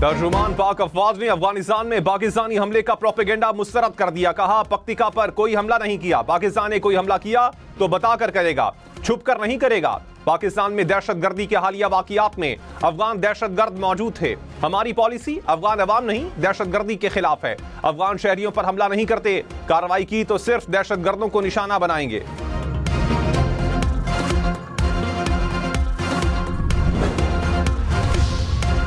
तर्जुमान पाक अफवाज ने अफगानिस्तान में पाकिस्तानी हमले का प्रोपेगेंडा मुस्तरद कर दिया। कहा पक्तिका पर कोई हमला नहीं किया, पाकिस्तान ने कोई हमला किया तो बताकर करेगा, छुप कर नहीं करेगा। पाकिस्तान में दहशतगर्दी के हालिया वाकयात में अफगान दहशतगर्द मौजूद थे। हमारी पॉलिसी अफगान अवाम नहीं दहशतगर्दी के खिलाफ है। अफगान शहरियों पर हमला नहीं करते, कार्रवाई की तो सिर्फ दहशतगर्दों को निशाना बनाएंगे।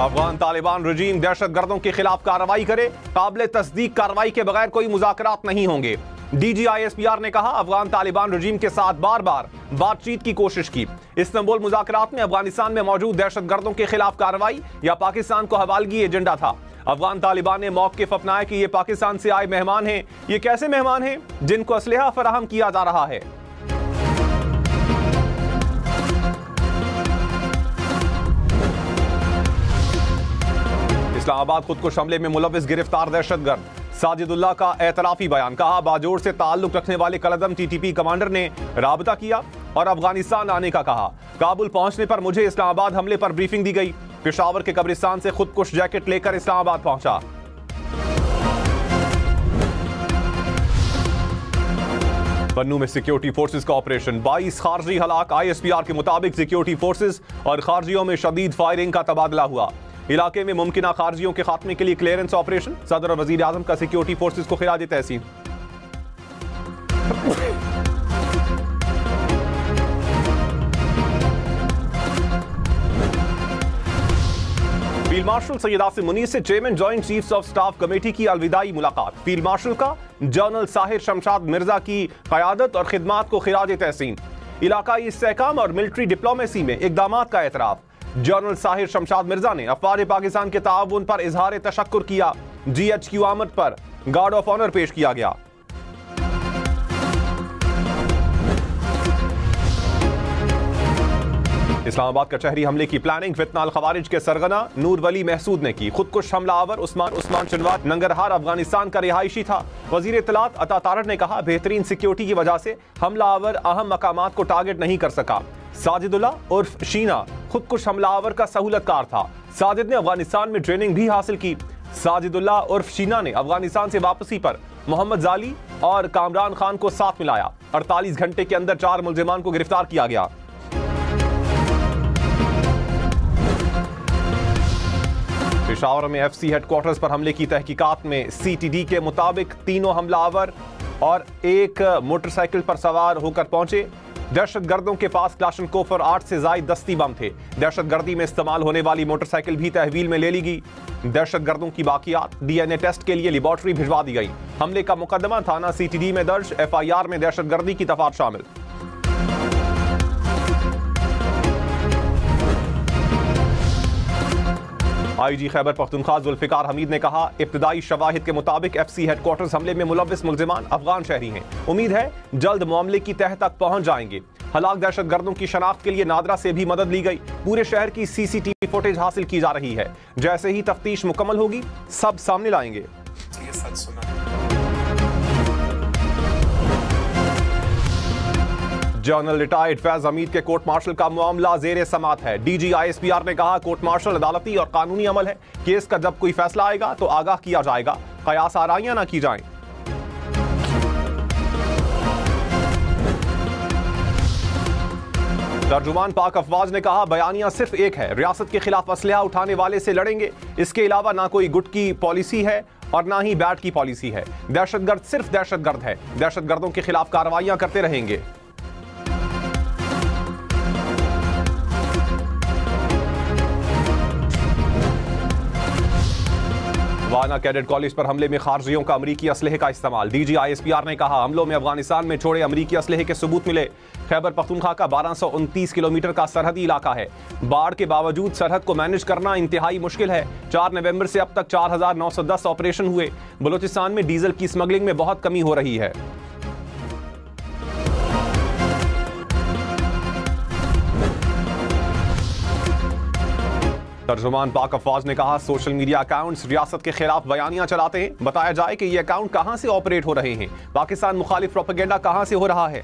अफगान तालिबान रजीम दहशतगर्दों के खिलाफ कार्रवाई करे, काबिल तस्दीक कार्रवाई के बगैर कोई मुज़ाकरात नहीं होंगे। DGISPR ने कहा अफगान तालिबान रजीम के साथ बार बार बातचीत की कोशिश की। इस्तांबुल मुज़ाकरात में अफगानिस्तान में मौजूद दहशतगर्दों के खिलाफ कार्रवाई या पाकिस्तान को हवालगी एजेंडा था। अफगान तालिबान ने मौक़िफ़ अपनाया कि ये पाकिस्तान से आए मेहमान हैं। ये कैसे मेहमान हैं जिनको असलहा फराहम किया जा रहा है। इस्लामाबाद खुदकुश हमले में मुलव्विस गिरफ्तार दहशतगर्द साजिदुल्लाह का एतराफी बयान। कहा बाजोड़ से ताल्लुक रखने वाले कलदम TTP कमांडर ने राबता किया और अफगानिस्तान आने का कहा। काबुल पहुंचने पर मुझे इस्लामाबाद हमले पर ब्रीफिंग दी गई। पेशावर के कब्रिस्तान से खुदकुश जैकेट लेकर इस्लामाबाद पहुंचा। पन्नू में सिक्योरिटी फोर्सेस का ऑपरेशन, 22 खारजी हलाक। ISPR के मुताबिक सिक्योरिटी फोर्सेस और खारजियों में शदीद फायरिंग का तबादला हुआ। इलाके में मुमकिना खारजियों के खात्मे के लिए क्लियरेंस ऑपरेशन। सदर और वजीर आजम का सिक्योरिटी फोर्सेस को खिराज तहसीन। फील्ड मार्शल सैयद आसिम मुनीर से chairman joint chiefs of staff committee की अलविदाई मुलाकात। फील्ड मार्शल का जनरल साहिर शमशाद मिर्जा की क़यादत और खिदमात को खिराज तहसीन। इलाकाई इस्तेहकाम और मिलिट्री डिप्लोमेसी में इक़दामात का एतराफ़। जनरल साहिर शमशाद मिर्जा ने अफ़वाज पाकिस्तान के ताउन पर इजहार तशक्कुर किया। GHQ आमद पर गार्ड ऑफ ऑनर पेश किया गया। इस्लामाबाद कचहरी हमले की प्लानिंग फितना अल खवारिज के सरगना नूर वली महसूद ने की। खुदकुश हमलावर उस्मान चनवार नंगरहार अफगानिस्तान का रिहायशी था। वजीर इत्तलात अता तारड़ ने कहा बेहतरीन सिक्योरिटी की वजह से हमलावर अहम मकामात को टारगेट नहीं कर सका। साजिदुल्लाह उर्फ शीना खुदकुश हमलावर का सहूलतकार था। साजिद ने अफगानिस्तान में ट्रेनिंग भी हासिल की। साजिदुल्लाह उर्फ शीना ने अफगानिस्तान से वापसी पर मोहम्मद जाली और कामरान खान को साथ मिलाया। 48 घंटे के अंदर 4 मुल्जिमान को गिरफ्तार किया गया। पेशावर में FC हेडक्वार्टर्स पर हमले की तहकीकात में CTD के मुताबिक 3 हमलावर और एक मोटरसाइकिल पर सवार होकर पहुंचे। दहशतगर्दों के पास क्लाशनकोफ और 8 से ज्यादा दस्ती बम थे। दहशतगर्दी में इस्तेमाल होने वाली मोटरसाइकिल भी तहवील में ले ली गई। दहशतगर्दों की बाकियात DNA टेस्ट के लिए लेबॉर्ट्री भिजवा दी गई। हमले का मुकदमा थाना CTD में दर्ज। FIR में दहशतगर्दी की तफात शामिल। IG खैबर पख्तूनख्वा जुल्फिकार हमीद ने कहा इब्तदाई शवाहिद के मुताबिक FC हेडक्वार्टर्स हमले में मुलव्विस मुल्जिमान अफगान शहरी हैं। उम्मीद है जल्द मामले की तह तक पहुंच जाएंगे। हलाक दहशतगर्दों की शनाख्त के लिए नादरा से भी मदद ली गई। पूरे शहर की CCTV फुटेज हासिल की जा रही है। जैसे ही तफ्तीश मुकम्मल होगी सब सामने लाएंगे। जनरल रिटायर्ड फैज हमीद के कोर्ट मार्शल का मामला जेर समात है। DGISPR ने कहा कोर्ट मार्शल अदालती और कानूनी अमल है। केस का जब कोई फैसला आएगा तो आगाह किया जाएगा। कयास आराइयां ना की जाएं। तर्जुमान पाक अफवाज ने कहा बयानिया सिर्फ एक है, रियासत के खिलाफ असलहा उठाने वाले से लड़ेंगे। इसके अलावा ना कोई गुट की पॉलिसी है और ना ही बैट की पॉलिसी है। दहशतगर्द सिर्फ दहशतगर्द है। दहशतगर्दों के खिलाफ कार्रवाइयां करते रहेंगे। वाना कैडेट कॉलेज पर हमले में खारजियों का अमरीकी असलहे का इस्तेमाल। DGISPR ने कहा हमलों में अफगानिस्तान में छोड़े अमरीकी असलहे के सबूत मिले। खैबर पख्तूनख्वा का 1229 किलोमीटर का सरहदी इलाका है। बाढ़ के बावजूद सरहद को मैनेज करना इंतहाई मुश्किल है। 4 नवंबर से अब तक 4910 ऑपरेशन हुए। बलूचिस्तान में डीजल की स्मगलिंग में बहुत कमी हो रही है। तर्जुमान पाक अफवाज ने कहा सोशल मीडिया अकाउंट्स रियासत के खिलाफ बयानियां चलाते हैं। बताया जाए कि ये अकाउंट कहां से ऑपरेट हो रहे हैं। पाकिस्तान मुखालिफ प्रोपेगेंडा कहां से हो रहा है।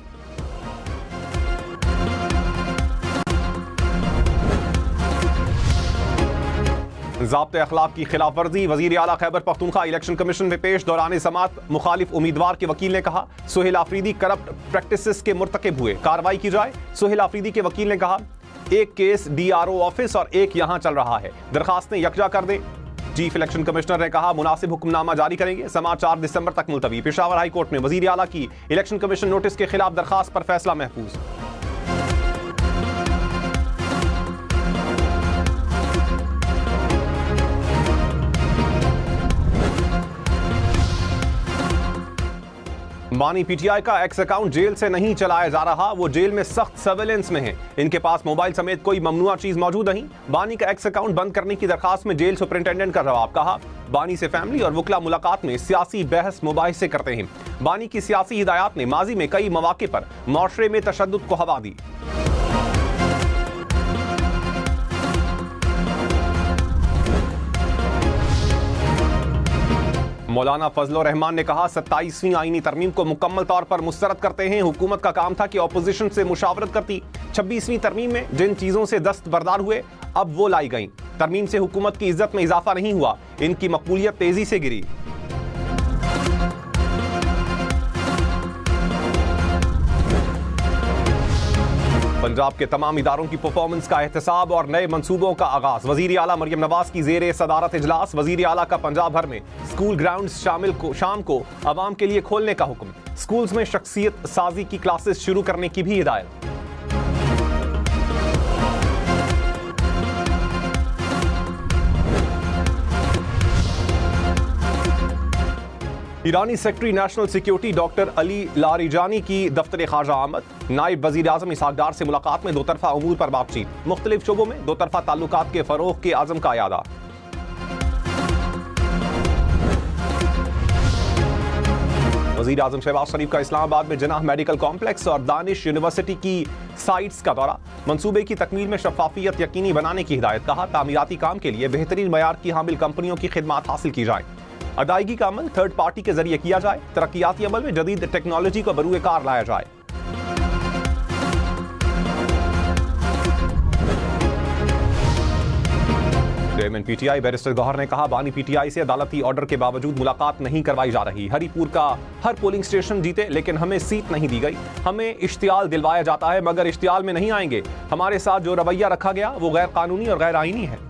ज़ाब्ते अखलाक की खिलाफ वर्जी, वज़ीर आला खैबर पख्तूनख्वा इलेक्शन कमीशन में पेश। दौरान समाअत मुखालिफ उम्मीदवार के वकील ने कहा सुहेल आफरीदी करप्ट प्रैक्टिसेस के मुर्तकिब हुए, कार्रवाई की जाए। सुहेल आफरीदी के वकील ने कहा एक केस DRO ऑफिस और एक यहां चल रहा है, दरखास्तें यकजा कर दें। चीफ इलेक्शन कमिश्नर ने कहा मुनासिब हुक्मनामा जारी करेंगे, समाअत 4 दिसंबर तक मुलतवी। पेशावर हाई कोर्ट में वज़ीर आला की इलेक्शन कमीशन नोटिस के खिलाफ दरखास्त पर फैसला महफूज। बानी PTI का एक्स अकाउंट जेल से नहीं चलाया जा रहा, वो जेल में सख्त सर्वेलेंस में है। इनके पास मोबाइल समेत कोई ममनुआ चीज मौजूद नहीं। बानी का एक्स अकाउंट बंद करने की दरखास्त में जेल सुपरिंटेंडेंट का जवाब। कहा बानी से फैमिली और वकला मुलाकात में सियासी बहस मुबाहिसे करते हैं। बानी की सियासी हिदायत ने माजी में कई मौके पर मुआशरे में तशद्दुद को हवा दी। मौलाना फजल रहमान ने कहा 27वीं आईनी तरमीम को मुकम्मल तौर पर मुस्तरद करते हैं। हुकूमत का काम था कि ऑपोजिशन से मुशावरत करती। 26वीं तरमीम में जिन चीजों से दस्तबरदार हुए अब वो लाई गई। तरमीम से हुकूमत की इज्जत में इजाफा नहीं हुआ, इनकी मकबूलियत तेजी से गिरी। पंजाब के तमाम इदारों की परफॉर्मेंस का एहतसाब और नए मंसूबों का आगाज। वजीर आला मरियम नवाज की जेर सदारत इजलास। वजीर आला का पंजाब भर में स्कूल ग्राउंड शाम को आवाम के लिए खोलने का हुक्म। स्कूल्स में शख्सियत साजी की क्लासेस शुरू करने की भी हिदायत। ईरानी secretary national security doctor Ali Larijani की दफ्तर खारजा आमद। नायब वजीर आजम इसहाक डार से मुलाकात में दोतरफा अमूर पर बातचीत। मुख्तलिफ शोबों में दोतरफा ताल्लुकात के फरोग के आज़म का यादा। वजीर आजम शहबाज शरीफ का इस्लामाबाद में जनाह मेडिकल कॉम्प्लेक्स और दानिश यूनिवर्सिटी की साइट्स का दौरा। मंसूबे की तकमील में शफाफियत यकीनी बनाने की हिदायत। कहा तामीराती काम के लिए बेहतरीन मयार की हामिल कंपनियों की खिदमात हासिल की जाए। अदायगी का अमल थर्ड पार्टी के जरिए किया जाए। तरक्याती अमल में जदीद टेक्नोलॉजी को बरूए कार लाया जाए। चेयरमैन PTI बैरिस्टर गौहर ने कहा बानी PTI से अदालती ऑर्डर के बावजूद मुलाकात नहीं करवाई जा रही। हरिपुर का हर पोलिंग स्टेशन जीते लेकिन हमें सीट नहीं दी गई। हमें इश्तियाल दिलवाया जाता है मगर इश्तियाल में नहीं आएंगे। हमारे साथ जो रवैया रखा गया वो गैर कानूनी और गैर आईनी है।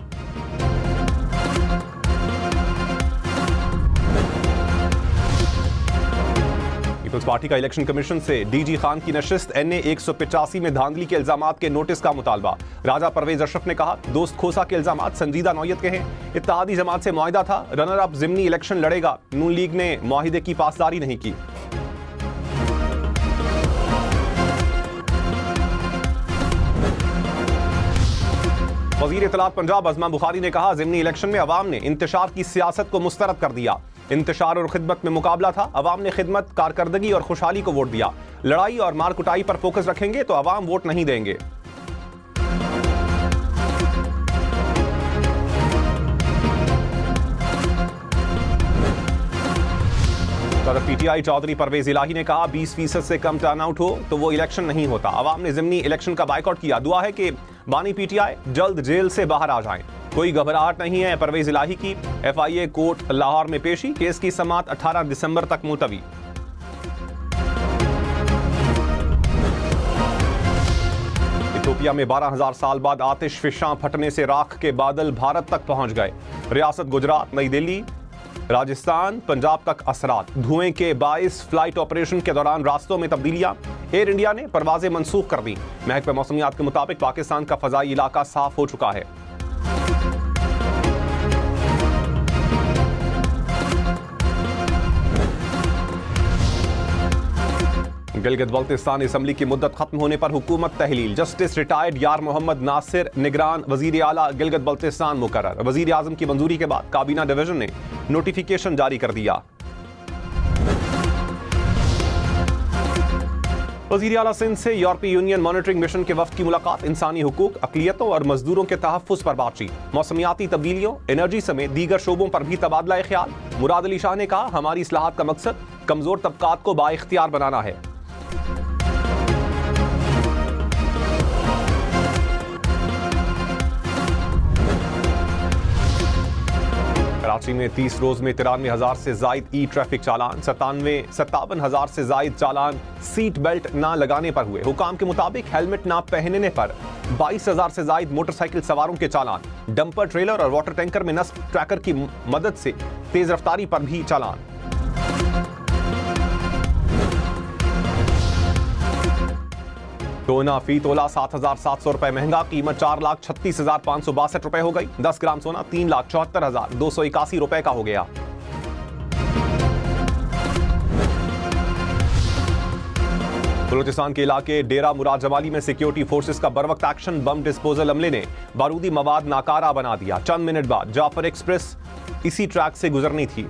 पीपल्स पार्टी का इलेक्शन कमीशन से DG खान की नशिस्त NA 185 में धांधली के इल्जामात के नोटिस का मुतालबा। राजा परवेज अशरफ ने कहा दोस्त खोसा के इल्जामात संजीदा नौयत के हैं। इत्तेहादी जमात से मुआहिदा था, रनर अप जिमनी इलेक्शन लड़ेगा। नून लीग ने मुआहिदे की पासदारी नहीं की। वजीर इत्तलात पंजाब अज़मा बुखारी ने कहा जिमनी इलेक्शन में अवाम ने इंतशार की सियासत को मुस्तरद कर दिया। इंतशार और खिदमत में मुकाबला था। अवाम ने खिदमत, कारकर्दगी और खुशहाली को वोट दिया। लड़ाई और मार कुटाई पर फोकस रखेंगे तो अवाम वोट नहीं देंगे। PTI चौधरी परवेज इलाही ने कहा 20% से कम टर्नआउट हो तो वो इलेक्शन नहीं होता। अवाम ने जिमनी इलेक्शन का बायकॉट किया। दुआ है कि बानी PTI जल्द जेल से बाहर आ जाएं। कोई घबराहट नहीं है। परवेज इलाही की FIA कोर्ट लाहौर में पेशी। केस की समाअत 18 दिसंबर तक मुलतवी। इथियोपिया में 12,000 साल बाद आतिश फिशां फटने से राख के बादल भारत तक पहुंच गए। रियासत गुजरात, नई दिल्ली, राजस्थान, पंजाब तक असरात। धुएं के बाइस फ्लाइट ऑपरेशन के दौरान रास्तों में तब्दीलियां। एयर इंडिया ने परवाजें मंसूख कर दी। महकमे मौसमियात के मुताबिक पाकिस्तान का फजाई इलाका साफ हो चुका है। गिलगित बल्तिस्तान असम्बली की मुद्दत खत्म होने पर हुकूमत तहलील। जस्टिस रिटायर्ड यार मोहम्मद नासिर निगरान वजीर आला गिलगित बल्तिस्तान मुकर्रर। वजीर आजम की मंजूरी के बाद काबीना डिवीजन ने नोटिफिकेशन जारी कर दिया। वजीर आला सिंध से यूरोपीय यूनियन मॉनिटरिंग मिशन के वफ्द की मुलाकात। इंसानी हुकूक, अक़लियतों और मजदूरों के तहफ़्फ़ुज़ पर बातचीत। मौसमियाती तब्दीलियों, एनर्जी समेत दीगर शोबों पर भी तबादला ख्याल। मुराद अली शाह ने कहा हमारी इस्लाहात का मकसद कमजोर तबकात को बाइख्तियार बनाना है। कराची में 30 रोज में 93,000 से जायद ई ट्रैफिक चालान, 57,000 से जायद चालान सीट बेल्ट ना लगाने पर हुए। हुकाम के मुताबिक हेलमेट ना पहनने पर 22,000 से जायद मोटरसाइकिल सवारों के चालान। डंपर, ट्रेलर और वाटर टैंकर में नस्ब ट्रैकर की मदद से तेज रफ्तारी पर भी चालान। सोना फी तोला 7,700 रुपए महंगा, कीमत 4,36,562 रुपए हो गई। 10 ग्राम सोना 3,74,281 रुपए का हो गया। बलूचिस्तान के इलाके डेरा मुराद जमाली में सिक्योरिटी फोर्सेस का बरवक्त एक्शन, बम डिस्पोजल अमले ने बारूदी मवाद नाकारा बना दिया। चंद मिनट बाद जाफर एक्सप्रेस इसी ट्रैक से गुजरनी थी।